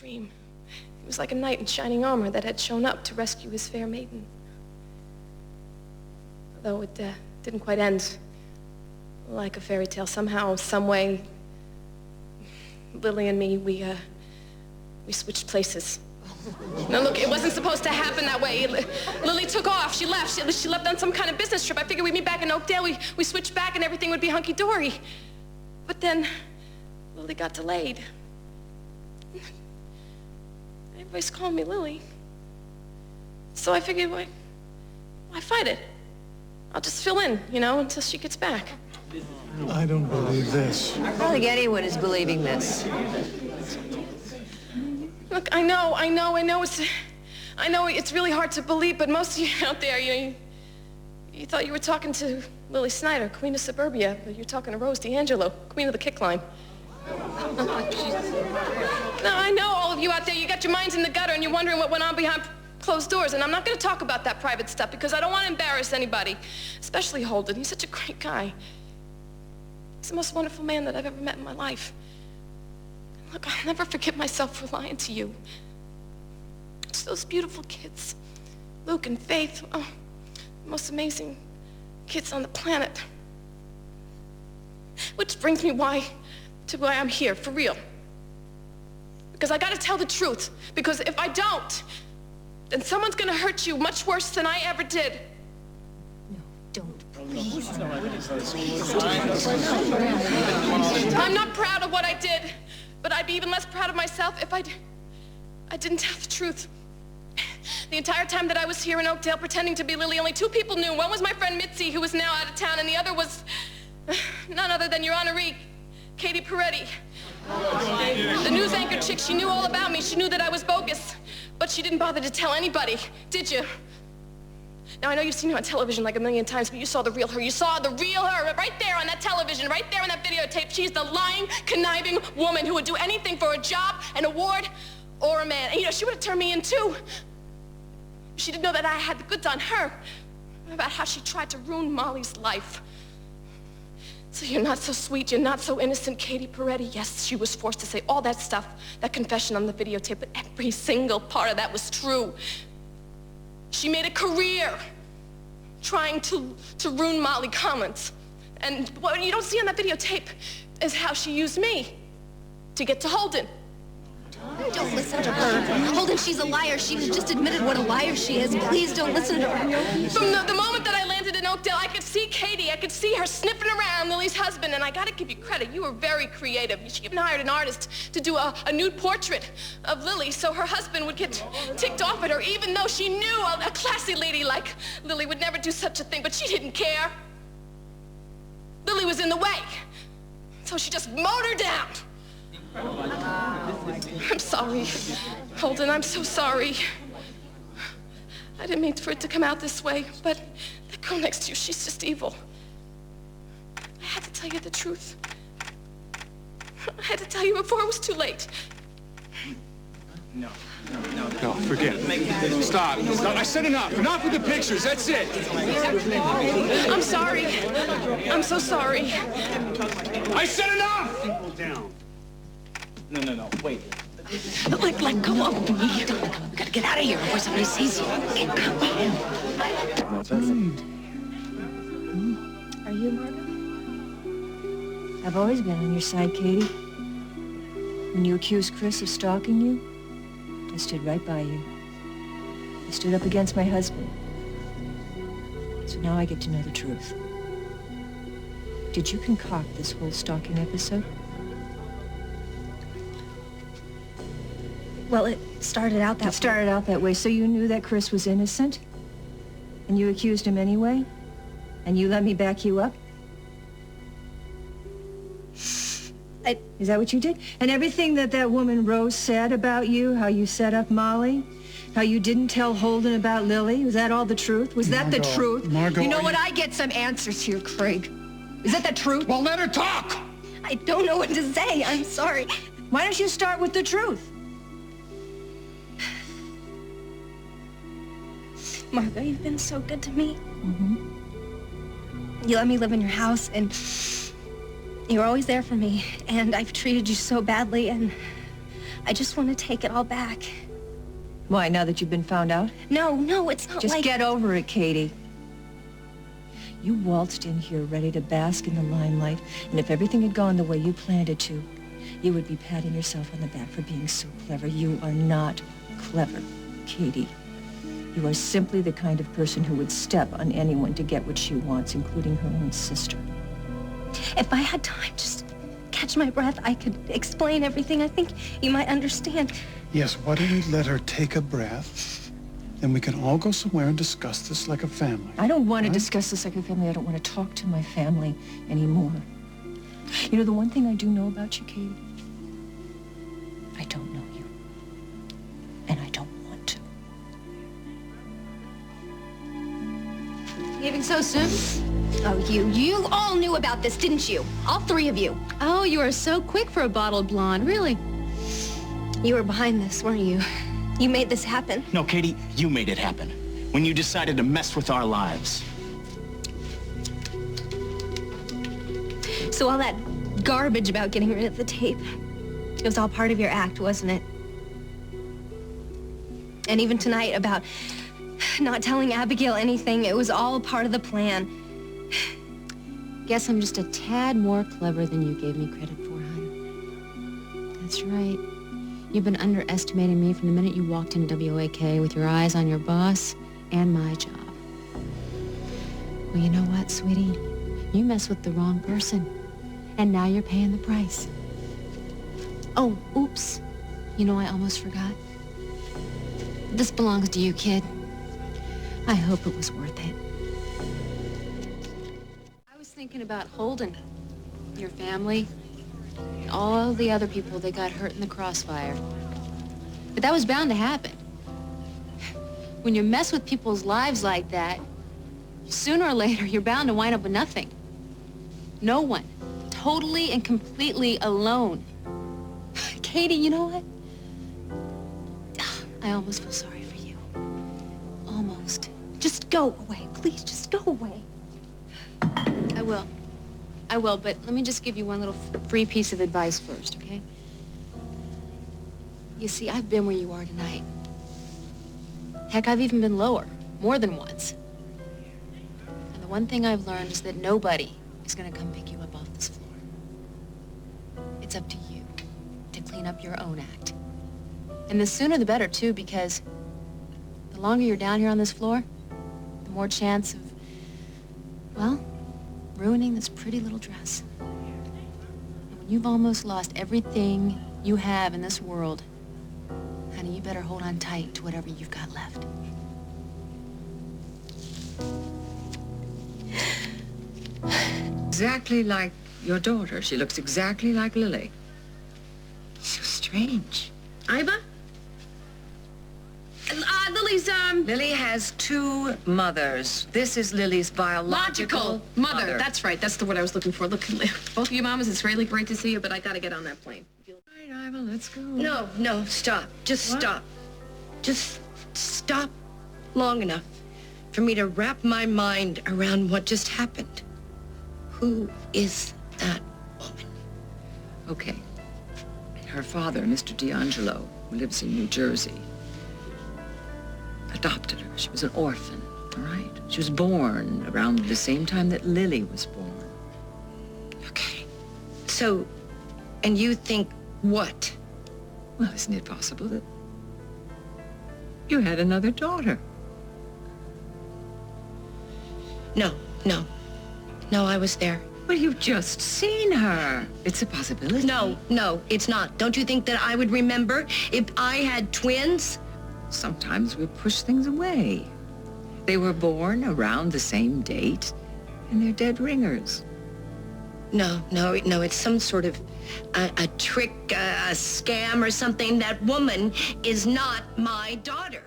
dream. He was like a knight in shining armor that had shown up to rescue his fair maiden. Although it didn't quite end like a fairy tale. Somehow, some way, Lily and me, we switched places. Now look, it wasn't supposed to happen that way. Lily took off, she left. She left on some kind of business trip. I figured we'd meet back in Oakdale. We switched back and everything would be hunky-dory. But then, Lily got delayed. Everybody's calling me Lily. So I figured, why fight it? I'll just fill in, until she gets back. I don't believe this. I don't think anyone is believing this. Look, I know it's really hard to believe, but most of you out there, you thought you were talking to Lily Snyder, Queen of Suburbia, but you're talking to Rose D'Angelo, Queen of the Kick Line. Now, I know all of you out there, you got your minds in the gutter and you're wondering what went on behind closed doors, and I'm not going to talk about that private stuff because I don't want to embarrass anybody, especially Holden. He's such a great guy. He's the most wonderful man that I've ever met in my life. Look, I'll never forgive myself for lying to you. It's those beautiful kids, Luke and Faith, the most amazing kids on the planet. Which brings me to why I'm here, for real. Because I gotta tell the truth, because if I don't, then someone's gonna hurt you much worse than I ever did. No, don't, please. I'm not proud of what I did. But I'd be even less proud of myself if I didn't tell the truth. The entire time that I was here in Oakdale pretending to be Lily, only two people knew. One was my friend Mitzi, who was now out of town, and the other was none other than your honoree, Katie Peretti. The news anchor chick, she knew all about me. She knew that I was bogus, but she didn't bother to tell anybody, did you? Now, I know you've seen her on television like a million times, but you saw the real her. You saw the real her right there on that television, right there on that videotape. She's the lying, conniving woman who would do anything for a job, an award, or a man. And, she would have turned me in, too. She didn't know that I had the goods on her about how she tried to ruin Molly's life. So you're not so sweet, you're not so innocent, Katie Peretti. Yes, she was forced to say all that stuff, that confession on the videotape, but every single part of that was true. She made a career trying to ruin Molly Collins. And what you don't see on that videotape is how she used me to get to Holden. Don't listen to her. Holden, she's a liar. She just admitted what a liar she is. Please don't listen to her. From the moment that I landed in Oakdale, I could see Katie. I could see her sniffing around Lily's husband. And I got to give you credit. You were very creative. She even hired an artist to do a nude portrait of Lily so her husband would get ticked off at her, even though she knew a classy lady like Lily would never do such a thing. But she didn't care. Lily was in the way. So she just mowed her down. I'm sorry, Holden, I'm so sorry. I didn't mean for it to come out this way, but that girl next to you, she's just evil. I had to tell you the truth. I had to tell you before it was too late. No, forget it. Stop. I said enough. Enough with the pictures. That's it. I'm sorry. I'm so sorry. I said enough! People down. No, wait. Let go of me. We gotta get out of here before somebody sees you. Okay, come on. Are you Margo? I've always been on your side, Katie. When you accused Chris of stalking you, I stood right by you. I stood up against my husband. So now I get to know the truth. Did you concoct this whole stalking episode? Well, it started out that way. It started out that way, so you knew that Chris was innocent? And you accused him anyway? And you let me back you up? Is that what you did? And everything that woman Rose said about you, how you set up Molly, how you didn't tell Holden about Lily, was that all the truth? Was that the truth? Margo, You know what? I get some answers here, Craig. Is that the truth? Well, let her talk! I don't know what to say. I'm sorry. Why don't you start with the truth? Margo, you've been so good to me. Mm-hmm. You let me live in your house, and you were always there for me. And I've treated you so badly, and I just want to take it all back. Why, now that you've been found out? No, it's not Just like... get over it, Katie. You waltzed in here ready to bask in the limelight, and if everything had gone the way you planned it to, you would be patting yourself on the back for being so clever. You are not clever, Katie. You are simply the kind of person who would step on anyone to get what she wants, including her own sister. If I had time, just catch my breath, I could explain everything. I think you might understand. Yes, why don't we let her take a breath? Then we can all go somewhere and discuss this like a family. I don't want to discuss this like a family. I don't want to talk to my family anymore. You know, the one thing I do know about you, Katie, I don't know you. And I don't want to. Leaving so soon? Oh, you all knew about this, didn't you? All three of you. Oh, you are so quick for a bottled blonde, really. You were behind this, weren't you? You made this happen. No, Katie, you made it happen. When you decided to mess with our lives. So all that garbage about getting rid of the tape, it was all part of your act, wasn't it? And even tonight about not telling Abigail anything, it was all part of the plan. Guess I'm just a tad more clever than you gave me credit for, hon. That's right. You've been underestimating me from the minute you walked into WAK with your eyes on your boss and my job. Well, you know what, sweetie? You messed with the wrong person, and now you're paying the price. Oh, oops. You know, I almost forgot. This belongs to you, kid. I hope it was worth it. I was thinking about Holden, your family, and all the other people that got hurt in the crossfire. But that was bound to happen. When you mess with people's lives like that, sooner or later, you're bound to wind up with nothing. No one. Totally and completely alone. Katie, you know what? I almost feel sorry for you. Almost. Just go away. Please, just go away. I will. I will, but let me just give you one little free piece of advice first, okay? You see, I've been where you are tonight. Heck, I've even been lower, more than once. And the one thing I've learned is that nobody is gonna come pick you up off this floor. It's up to you to clean up your own act. And the sooner the better, too, because the longer you're down here on this floor, the more chance of, well, ruining this pretty little dress. And when you've almost lost everything you have in this world, honey, you better hold on tight to whatever you've got left. Exactly like your daughter. She looks exactly like Lily. So strange. Iva? Lily's, Lily has two mothers. This is Lily's biological Logical mother. That's right. That's the word I was looking for. Look, both of you mamas, it's really great to see you, but I gotta get on that plane. All right, Iva, let's go. No, stop. Just stop. Just stop long enough for me to wrap my mind around what just happened. Who is that woman? Okay. Her father, Mr. D'Angelo, who lives in New Jersey, adopted her. She was an orphan, all right? She was born around the same time that Lily was born. Okay. So, and you think what? Well, isn't it possible that you had another daughter? No, I was there. Well, you've just seen her. It's a possibility. No, it's not. Don't you think that I would remember if I had twins? Sometimes we push things away. They were born around the same date, and they're dead ringers. No, it's some sort of a trick, a scam or something. That woman is not my daughter.